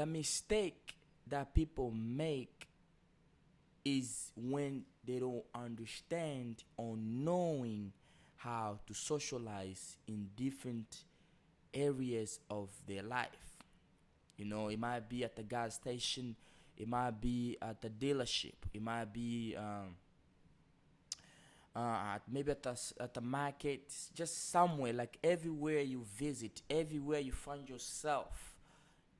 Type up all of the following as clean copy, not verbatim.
the mistake that people make is when they don't understand or knowing how to socialize in different areas of their life. You know, it might be at the gas station, it might be at the dealership, it might be maybe at the market, just somewhere, like everywhere you visit, everywhere you find yourself,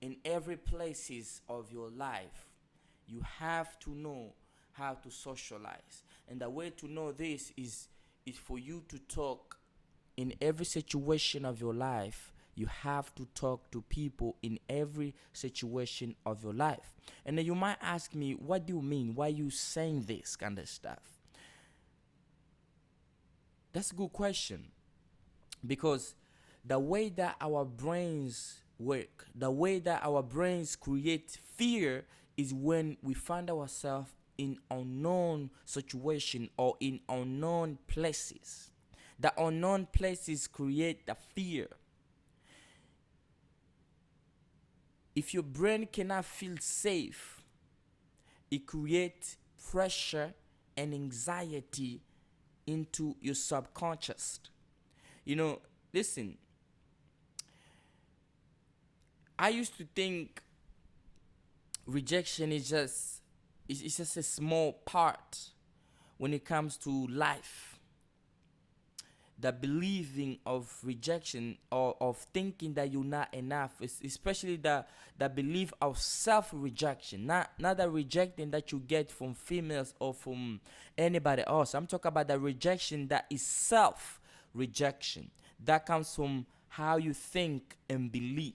in every places of your life, you have to know how to socialize. And the way to know this is for you to talk in every situation of your life. You have to talk to people in every situation of your life. And then you might ask me, what do you mean? Why you saying this kind of stuff? That's a good question, because the way that our brains work, the way that our brains create fear is when we find ourselves in unknown situation or in unknown places. The unknown places create the fear. If your brain cannot feel safe, it creates pressure and anxiety into your subconscious. You know, listen, I used to think rejection is just it's just a small part when it comes to life. The believing of rejection or of thinking that you're not enough, especially the belief of self-rejection, not the rejecting that you get from females or from anybody else. I'm talking about the rejection that is self-rejection, that comes from how you think and believe.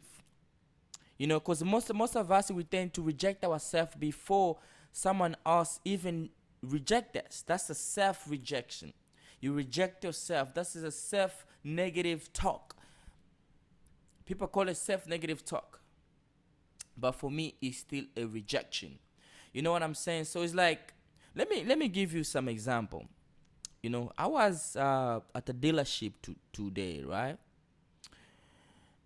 You know, because most of us, we tend to reject ourselves before someone else even reject us. That's a self-rejection. You reject yourself. This is a self-negative talk. People call it self-negative talk, but for me, it's still a rejection. You know what I'm saying? So it's like, let me give you some example. You know, I was at a dealership today, right?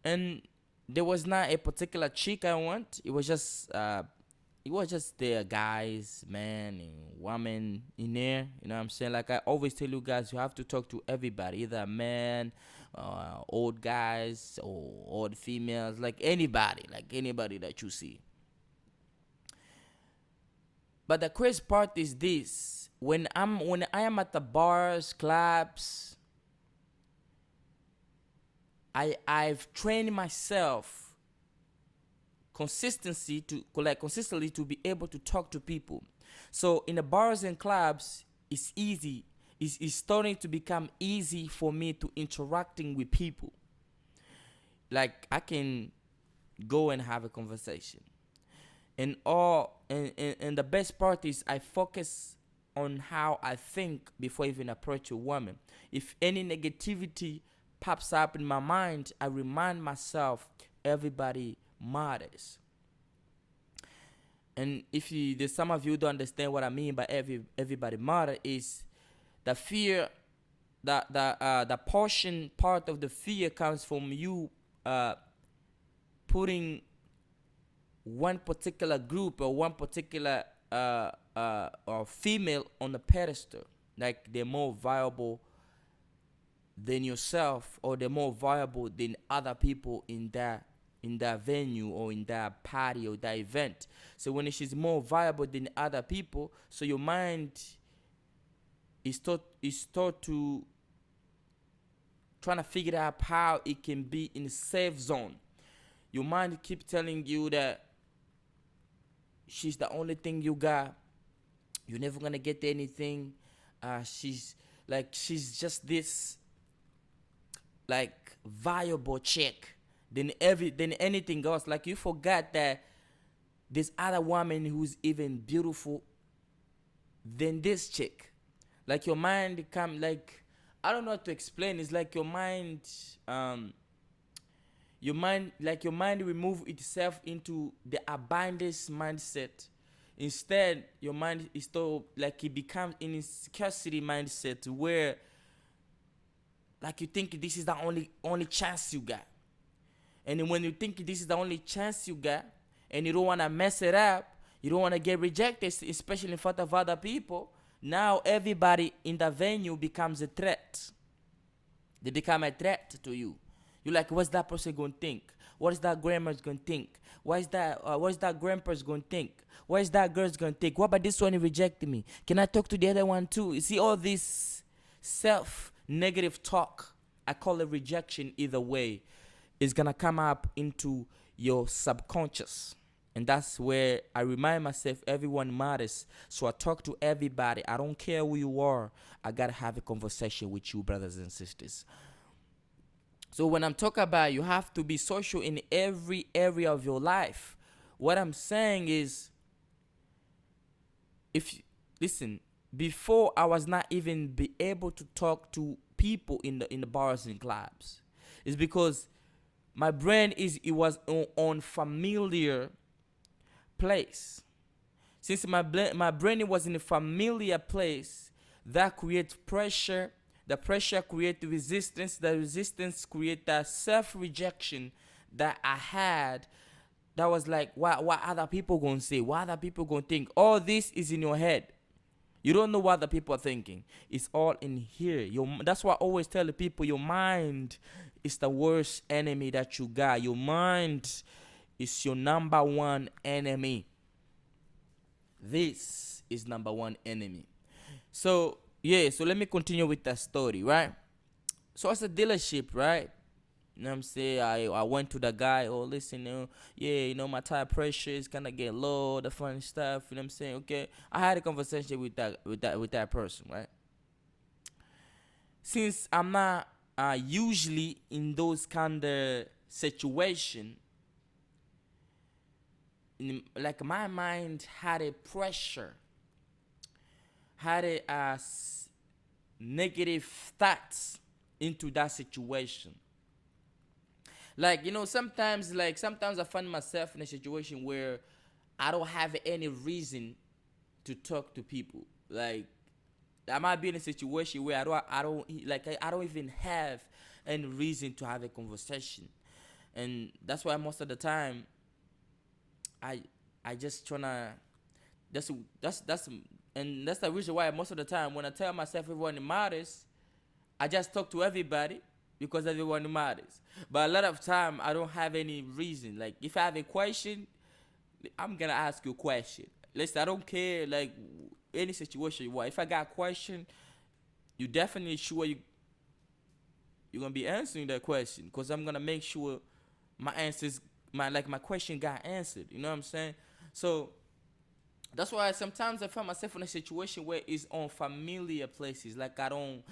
And there was not a particular chick I want. It was just there, guys, man, and woman in there. You know what I'm saying? Like I always tell you guys, you have to talk to everybody, either man, old guys, or old females, like anybody that you see. But the crazy part is this: when I am at the bars, clubs, I've trained myself consistently to be able to talk to people. So in the bars and clubs, it's easy. It's starting to become easy for me to interacting with people. Like I can go and have a conversation. And the best part is I focus on how I think before even approach a woman. If any negativity pops up in my mind, I remind myself everybody matters. And if there's some of you who don't understand what I mean by everybody matter, is the fear, the portion part of the fear comes from you putting one particular group or one particular or female on the pedestal, like they're more viable than yourself, or they're more viable than other people in that venue or in that party or that event. So when she's more viable than other people, so your mind is taught to trying to figure out how it can be in a safe zone. Your mind keep telling you that she's the only thing you got. You're never gonna get anything. She's just this like viable chick than anything else. Like you forgot that there's other woman who's even beautiful than this chick. Like your mind come like, I don't know how to explain. It's like your mind remove itself into the abundance mindset. Instead, your mind is still like it becomes in a scarcity mindset where like you think this is the only chance you got. And then when you think this is the only chance you got, and you don't want to mess it up. You don't want to get rejected, especially in front of other people. Now everybody in the venue becomes a threat. They become a threat to you. You're like, what's that person gonna think? What is that grandma's gonna think? What is that grandpa's gonna think? What is that girl's gonna think? What about this one who rejected me? Can I talk to the other one too? You see all this self-negative talk, I call it rejection either way, is gonna come up into your subconscious. And that's where I remind myself everyone matters. So I talk to everybody. I don't care who you are. I gotta have a conversation with you, brothers and sisters. So when I'm talking about you have to be social in every area of your life, what I'm saying is, if listen, before I was not even be able to talk to people in the bars and clubs. It's because my brain was on familiar place. Since my brain was in a familiar place, that creates pressure. The pressure creates resistance. The resistance creates that self-rejection that I had. That was like, what other people gonna say? What other people gonna think? All this is in your head. You don't know what the people are thinking. It's all in here. That's why I always tell the people, your mind is the worst enemy that you got. Your mind is your number one enemy. This is number one enemy. So let me continue with that story, right? So it's a dealership, right? You know what I'm saying? I went to the guy, oh listen, my tire pressure is gonna get low, the funny stuff, you know what I'm saying? Okay. I had a conversation with that person, right? Since I'm not usually in those kind of situation, like my mind had a pressure, had a negative thoughts into that situation. Like, sometimes I find myself in a situation where I don't have any reason to talk to people. Like, I might be in a situation where I don't even have any reason to have a conversation. And that's why most of the time I just tryna that's and that's the reason why most of the time when I tell myself everyone matters, I just talk to everybody because everyone matters. But a lot of time I don't have any reason. Like if I have a question, I'm gonna ask you a question. Listen, I don't care like any situation you want. If I got a question, you definitely sure you're gonna be answering that question because I'm gonna make sure my answers my question got answered. You know what I'm saying? So that's why sometimes I find myself in a situation where it's on familiar places. Like I don't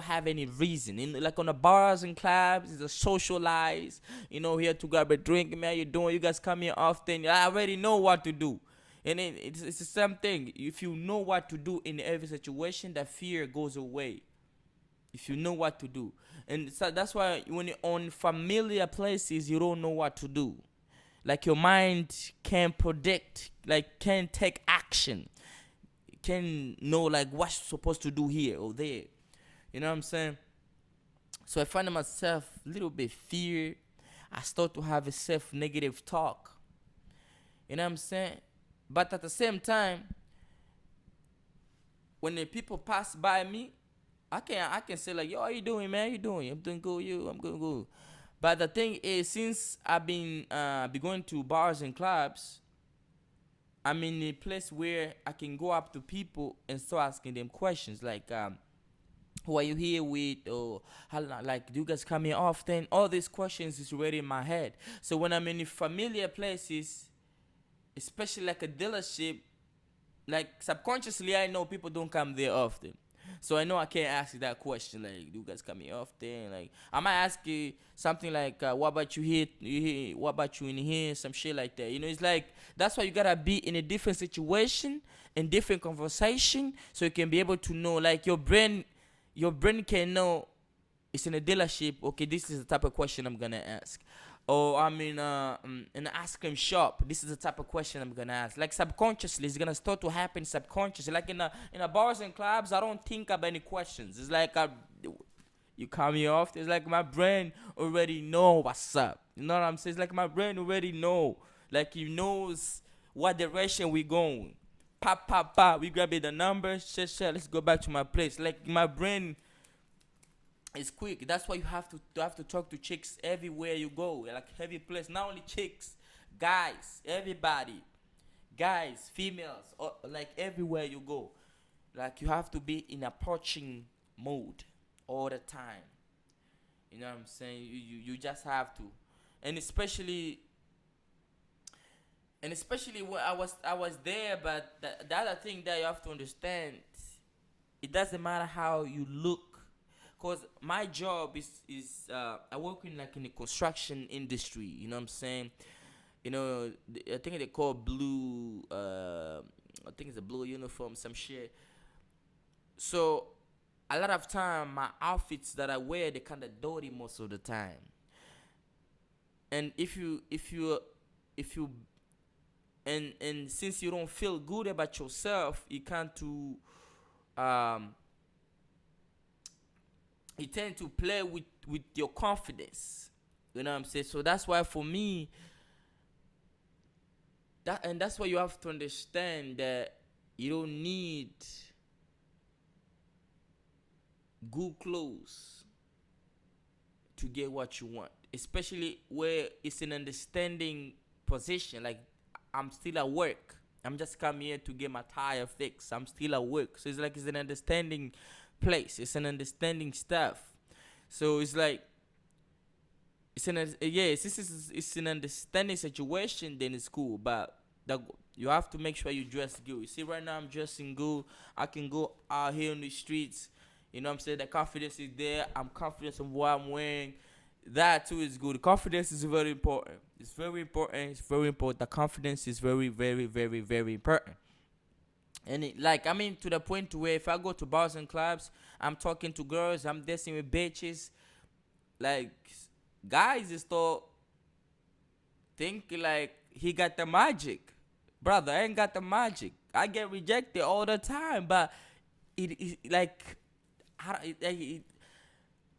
have any reason. Like on the bars and clubs, it's a socialize. Here to grab a drink, man. You doing? You guys come here often. I already know what to do. And then it's the same thing. If you know what to do in every situation, that fear goes away. If you know what to do. And so that's why when you're on familiar places, you don't know what to do. Like your mind can predict, like can take action, can know like what's supposed to do here or there. You know what I'm saying? So I find myself a little bit fear. I start to have a self-negative talk. You know what I'm saying? But at the same time, when the people pass by me, I can say like, yo, how you doing, man? How you doing? I'm doing good. I'm doing good. But the thing is, since I've been going to bars and clubs, I'm in a place where I can go up to people and start asking them questions like, who are you here with, or how, like, do you guys come here often? All these questions is already in my head. So when I'm in familiar places, especially like a dealership, like subconsciously I know people don't come there often. So I know I can't ask you that question like, do you guys come here often? Like I might ask you something like, what about you here? What about you in here? Some shit like that. It's like that's why you gotta be in a different situation, in different conversation, so you can be able to know. Like your brain can know it's in a dealership. Okay, this is the type of question I'm gonna ask. Or I'm in an ice cream shop. This is the type of question I'm gonna ask. Like subconsciously, it's gonna start to happen subconsciously. Like in a bars and clubs, I don't think of any questions. It's like you cut me off. It's like my brain already know what's up. You know what I'm saying? It's like my brain already know. Like he knows what direction we going. Pop, pop, pop. We grab the number. Shit, shit. Let's go back to my place. Like my brain is quick. That's why you have to talk to chicks everywhere you go. Like every place. Not only chicks, guys, everybody, guys, females, or like everywhere you go. Like you have to be in approaching mode all the time. You know what I'm saying? You just have to, and especially when I was there. But the other thing that you have to understand, it doesn't matter how you look, cause my job is I work in like in the construction industry. You know what I'm saying? I think they call blue. I think it's a blue uniform, some shit. So a lot of time my outfits that I wear they kind of dirty most of the time. And if you and since you don't feel good about yourself, you can't to um you tend to play with your confidence. You know what I'm saying? So that's why for me, that's why you have to understand that you don't need good clothes to get what you want, especially where it's an understanding position. Like I'm still at work. I'm just coming here to get my tire fixed. I'm still at work, so it's like it's an understanding place. It's an understanding stuff. So it's like it's an understanding situation. Then it's cool, but you have to make sure you dress good. You see, right now I'm dressing good. I can go out here in the streets. You know what I'm saying? The confidence is there. I'm confident in what I'm wearing. That too is good. Confidence is very important. It's very important. It's very important. The confidence is very, very, very, very important. And like I mean, to the point to where if I go to bars and clubs, I'm talking to girls, I'm dancing with bitches. Like guys just start thinking like he got the magic. Brother, I ain't got the magic. I get rejected all the time, but it is like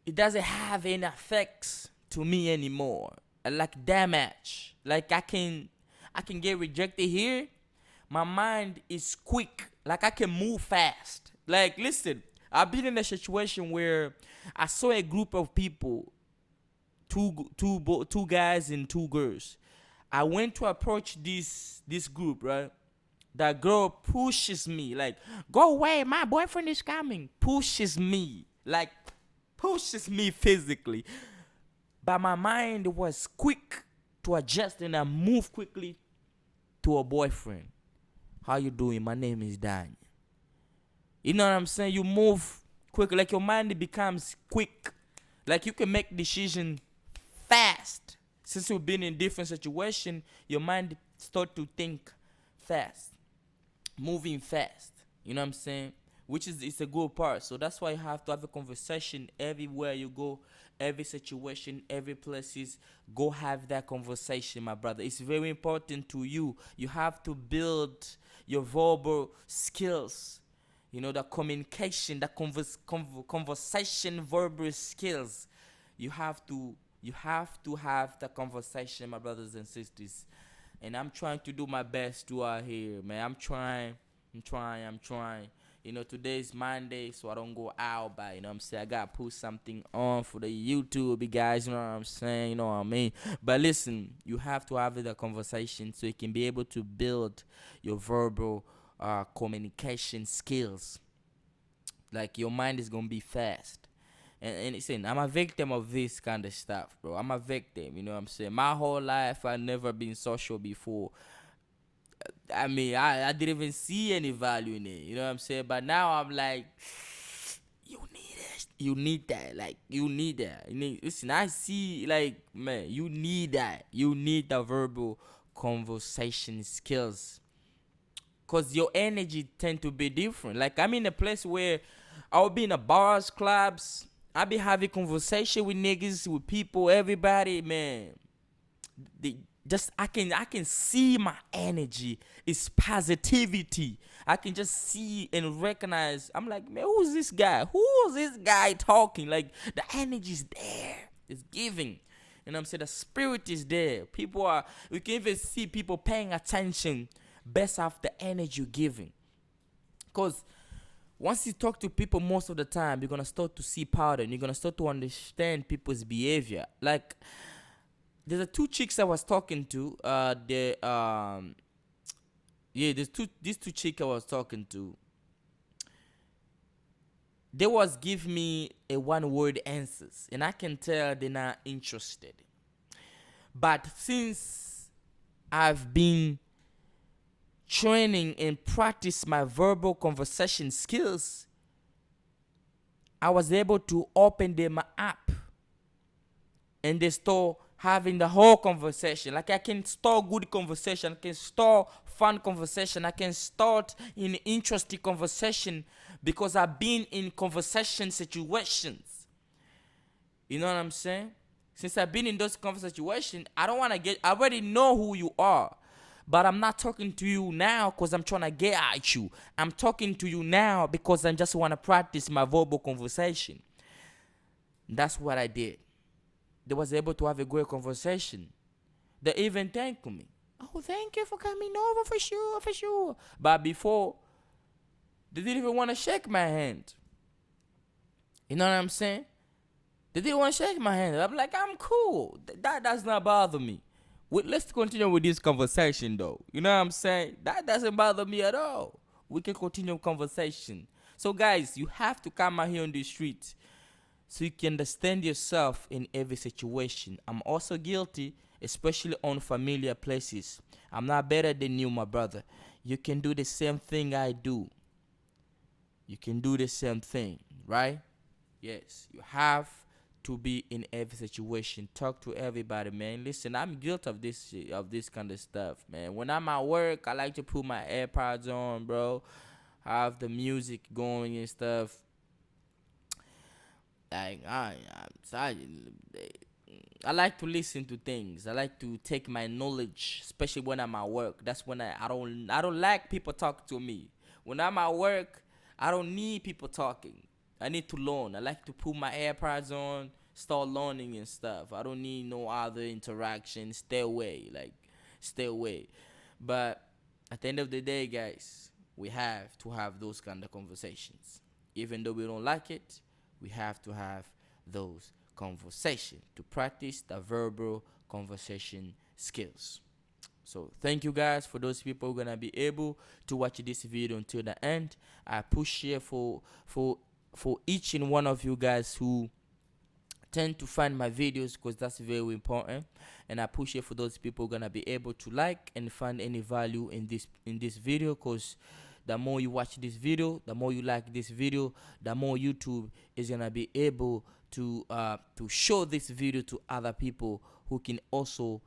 it doesn't have any effects to me anymore. Like damage. Like I can get rejected here. My mind is quick. Like I can move fast. Like listen, I've been in a situation where I saw a group of people, two guys and two girls. I went to approach this group, right? That girl pushes me like, go away, my boyfriend is coming. Pushes me physically. But my mind was quick to adjust and I moved quickly to a boyfriend. How you doing? My name is Daniel. You know what I'm saying? You move quick, like your mind becomes quick. Like you can make decision fast. Since you've been in different situation, your mind start to think fast, moving fast. You know what I'm saying? Which is it's a good part. So that's why you have to have a conversation everywhere you go, every situation, every places. Go have that conversation, my brother. It's very important to you. You have to build your verbal skills. You know, the communication, the conversation, verbal skills. You have to have the conversation, my brothers and sisters. And I'm trying to do my best to out here, man. I'm trying. Today is Monday, so I don't go out, but you know what I'm saying, I gotta put something on for the YouTube guys, you know what I'm saying, you know what I mean. But listen, you have to have the conversation so you can be able to build your verbal communication skills. Like your mind is gonna be fast. And listen, I'm a victim of this kind of stuff, bro. I'm a victim, you know what I'm saying? My whole life I never been social before. I mean, I didn't even see any value in it. You know what I'm saying? But now I'm like, you need it. You need that. Like, you need that. Listen, I see, like, man, you need that. You need the verbal conversation skills. Because your energy tend to be different. Like, I'm in a place where I'll be in a bars, clubs. I'll be having conversation with niggas, with people, everybody, man. They, just I can see my energy. It's positivity. I can just see and recognize. I'm like, man, who's this guy? Who's this guy talking? Like the energy's there. It's giving. You know what I'm saying? The spirit is there. People are, you can even see people paying attention based off the energy you're giving. Because once you talk to people most of the time, you're gonna start to see pattern. You're gonna start to understand people's behavior. Like there's a two chicks I was talking to. These two chicks I was talking to. They was give me a one word answers, and I can tell they're not interested. But since I've been training and practice my verbal conversation skills, I was able to open them up and they start having the whole conversation. Like I can start good conversation, I can start fun conversation, I can start in interesting conversation because I've been in conversation situations. You know what I'm saying? Since I've been in those conversation situations, I don't want to I already know who you are. But I'm not talking to you now because I'm trying to get at you. I'm talking to you now because I just want to practice my verbal conversation. That's what I did. They was able to have a great conversation. They even thanked me. Oh, thank you for coming over, for sure, for sure. But before, they didn't even want to shake my hand. You know what I'm saying? They didn't want to shake my hand. I'm like, I'm cool. That does not bother me. Let's continue with this conversation though. You know what I'm saying? That doesn't bother me at all. We can continue conversation. So guys, you have to come out here on the street so you can understand yourself in every situation. I'm also guilty, especially on familiar places. I'm not better than you, my brother. You can do the same thing I do. You can do the same thing, right? Yes, you have to be in every situation. Talk to everybody, man. Listen, I'm guilty of this shit, of this kind of stuff, man. When I'm at work, I like to put my AirPods on, bro. Have the music going and stuff. Like I like to listen to things. I like to take my knowledge, especially when I'm at work. That's when I don't like people talk to me. When I'm at work, I don't need people talking. I need to learn. I like to put my AirPods on, start learning and stuff. I don't need no other interaction. Stay away. Like, stay away. But at the end of the day, guys, we have to have those kind of conversations. Even though we don't like it, we have to have those conversations to practice the verbal conversation skills. So thank you guys for those people who are gonna be able to watch this video until the end. I appreciate for each and one of you guys who tend to find my videos because that's very important, and I appreciate for those people who are gonna be able to like and find any value in this video, because the more you watch this video, the more you like this video, the more YouTube is gonna be able to show this video to other people who can also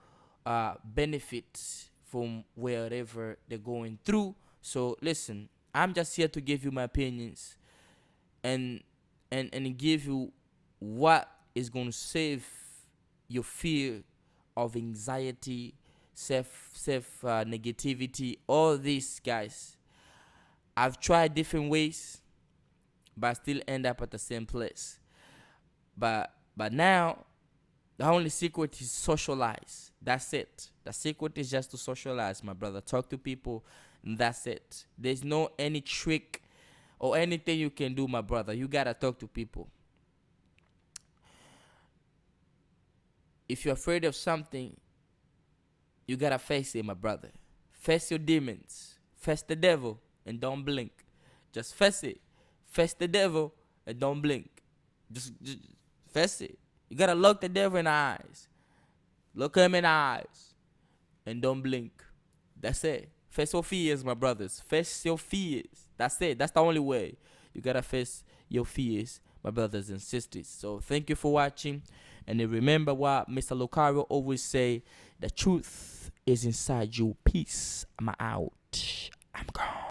benefit from wherever they're going through. So listen, I'm just here to give you my opinions and give you what is going to save your fear of anxiety, self negativity, all these, guys. I've tried different ways, but I still end up at the same place. But now the only secret is socialize. That's it. The secret is just to socialize, my brother. Talk to people, and that's it. There's no any trick or anything you can do, my brother. You gotta talk to people. If you're afraid of something, you gotta face it, my brother. Face your demons. Face the devil and don't blink. Just face it. Face the devil and don't blink. Just face it. You gotta look the devil in the eyes. Look him in the eyes and don't blink. That's it. Face your fears, my brothers. Face your fears. That's it. That's the only way. You gotta face your fears, my brothers and sisters. So thank you for watching. And then remember what Mr. Lucario always say, the truth is inside you. Peace. I'm out. I'm gone.